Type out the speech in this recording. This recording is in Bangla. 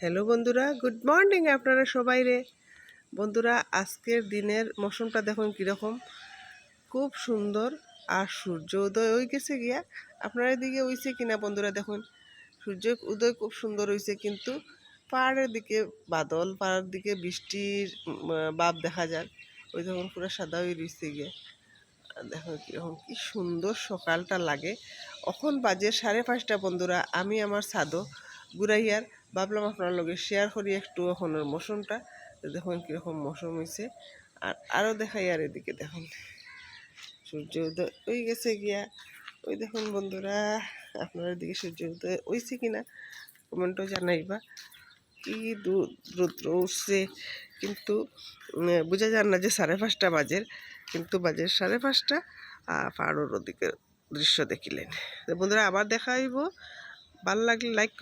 হ্যালো বন্ধুরা, গুড মর্নিং আপনারা সবাই রে। বন্ধুরা, আজকের দিনের মৌসুমটা দেখুন কীরকম, খুব সুন্দর। আর সূর্য উদয় হয়ে গেছে গিয়া। আপনারা এদিকে হইছে কিনা বন্ধুরা দেখুন, সূর্য উদয় খুব সুন্দর হয়েছে, কিন্তু পাহাড়ের দিকে বাদল, পাহাড়ের দিকে বৃষ্টির ভাব দেখা যায়। ওই দেখুন পুরো সাদা হয়ে রয়েছে গিয়ে। দেখুন কীরকম কি সুন্দর সকালটা লাগে। এখন বাজে 5:30 বন্ধুরা। আমি আমার ছাদো ঘুরাইয়ার ভাবলাম আপনার লগে শেয়ার করি একটু এখনের মৌসুমটা। দেখুন কীরকম মৌসুম হয়েছে। আর আরও দেখাই, আর এদিকে দেখুন সূর্য উদয় হয়ে গেছে গিয়া। ওই দেখুন বন্ধুরা, আপনার এদিকে সূর্য উদয় হয়েছে কিনা কমেন্টও জানাইবা। কি রৌদ্র উঠছে, কিন্তু বোঝা যায় না যে 5:30 বাজে, কিন্তু বাজে 5:30। পাহাড়ের ওদিকে দৃশ্য দেখিলেন। বন্ধুরা, আবার দেখা হইব। ভালো লাগলে লাইক